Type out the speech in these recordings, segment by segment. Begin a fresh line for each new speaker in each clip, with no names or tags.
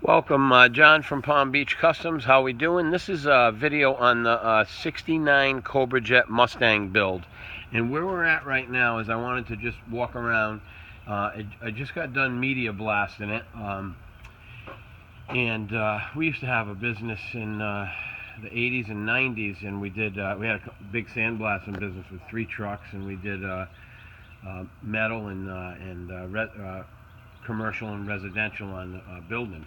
Welcome, John from Palm Beach Customs. How we doing? This is a video on the 69 Cobra Jet Mustang build. And where we're at right now is I wanted to just walk around. I just got done media blasting it. We used to have a business in the 80s and 90s, and we had a big sandblasting business with 3 trucks, and we did metal and commercial and residential on buildings.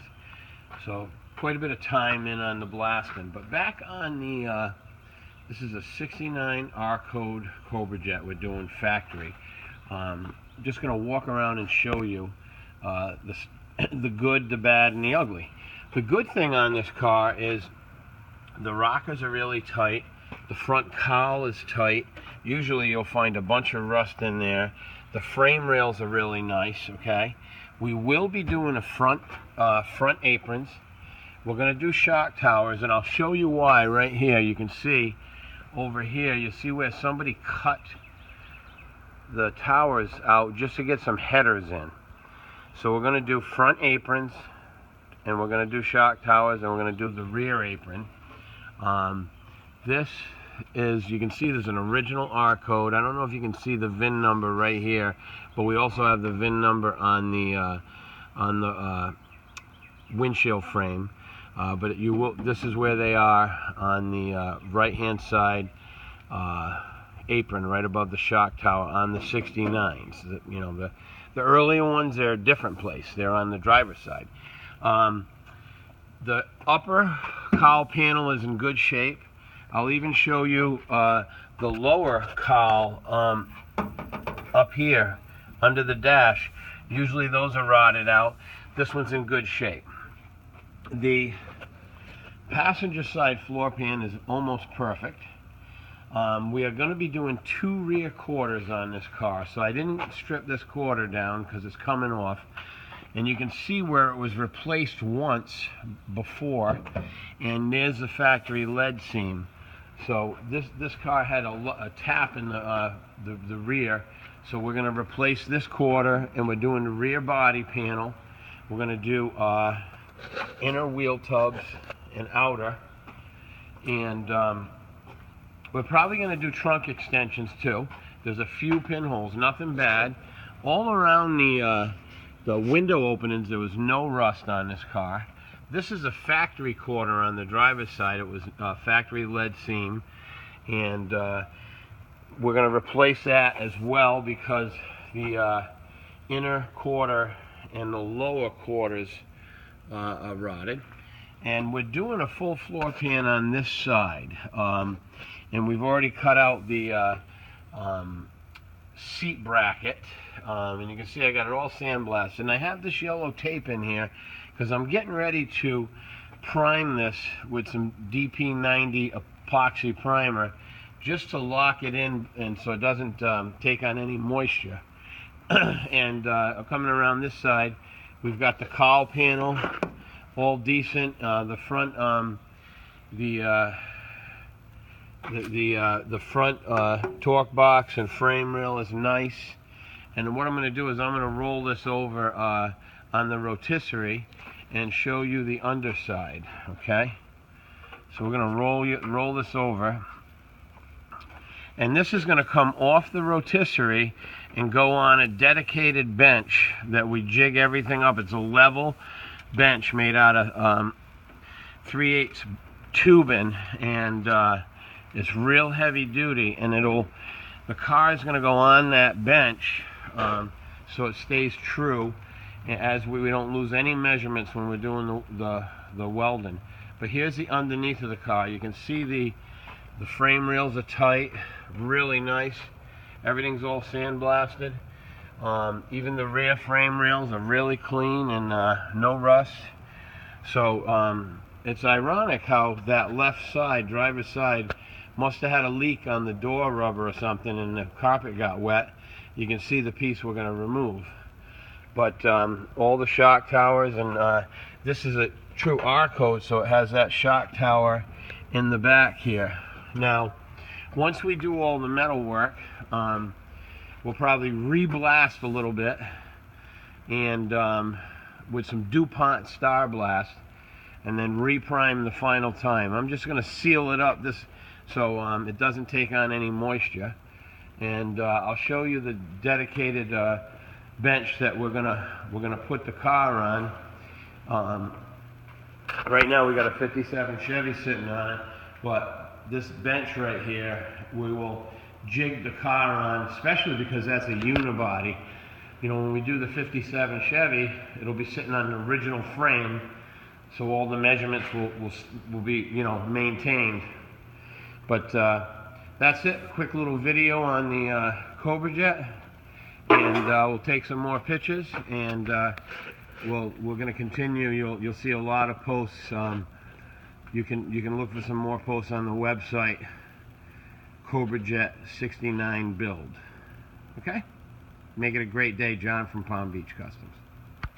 So quite a bit of time in on the blasting. But back on the, this is a 69 R code Cobra Jet we're doing factory. Just going to walk around and show you the good, the bad, and the ugly. The good thing on this car is the rockers are really tight. The front cowl is tight. Usually you'll find a bunch of rust in there. The frame rails are really nice, okay? We will be doing a front aprons. We're going to do shock towers, and I'll show you why right here. You can see over here, you see where somebody cut the towers out just to get some headers in. So we're going to do front aprons, and we're going to do shock towers, and we're going to do the rear apron. This is, you can see there's an original R code. I don't know if you can see the VIN number right here, but we also have the VIN number on the windshield frame. But you will. This is where they are on the right-hand side apron, right above the shock tower on the 69s. You know, the earlier ones, they're a different place. They're on the driver's side. The upper cowl panel is in good shape. I'll even show you the lower cowl up here under the dash. Usually those are rotted out. This one's in good shape. The passenger side floor pan is almost perfect. We are going to be doing 2 rear quarters on this car, so I didn't strip this quarter down because it's coming off. And you can see where it was replaced once before, and there's the factory lead seam. So this car had a tap in the rear, so we're going to replace this quarter, and we're doing the rear body panel. We're going to do inner wheel tubs and outer, and we're probably going to do trunk extensions too. There's a few pinholes, nothing bad. All around the window openings, there was no rust on this car. This is a factory quarter on the driver's side. It was factory lead seam, and we're going to replace that as well because the inner quarter and the lower quarters are rotted. And we're doing a full floor pan on this side, and we've already cut out the seat bracket, and you can see I got it all sandblasted. And I have this yellow tape in here because I'm getting ready to prime this with some DP90 epoxy primer just to lock it in, and so it doesn't take on any moisture. And coming around this side, we've got the cowl panel all decent. The front the front torque box and frame rail is nice. And what I'm going to do is I'm going to roll this over on the rotisserie and show you the underside. Okay, so we're going to roll this over, and this is going to come off the rotisserie and go on a dedicated bench that we jig everything up. It's a level bench made out of 3/8 tubing, and it's real heavy duty, and the car is going to go on that bench so it stays true, as we don't lose any measurements when we're doing the welding. But here's the underneath of the car. You can see the frame rails are tight, really nice. Everything's all sandblasted. Even the rear frame rails are really clean and no rust. So it's ironic how that left side, driver's side, must have had a leak on the door rubber or something, and the carpet got wet. You can see the piece we're going to remove. But all the shock towers, and this is a true R code, so it has that shock tower in the back here. Now, once we do all the metal work, we'll probably re-blast a little bit, and with some DuPont SandBlast and then reprime the final time. I'm just going to seal it up so it doesn't take on any moisture. And I'll show you the dedicated bench that we're gonna put the car on. Right now we got a 57 Chevy sitting on it, but this bench right here we will jig the car on, especially because that's a unibody. You know, when we do the 57 Chevy, it'll be sitting on the original frame, so all the measurements will be, you know, maintained. But that's it. Quick little video on the Cobra jet, and we'll take some more pictures, and we're going to continue. You'll see a lot of posts. You can look for some more posts on the website. Cobra Jet 69 build. Okay? Make it a great day. John from Palm Beach Customs.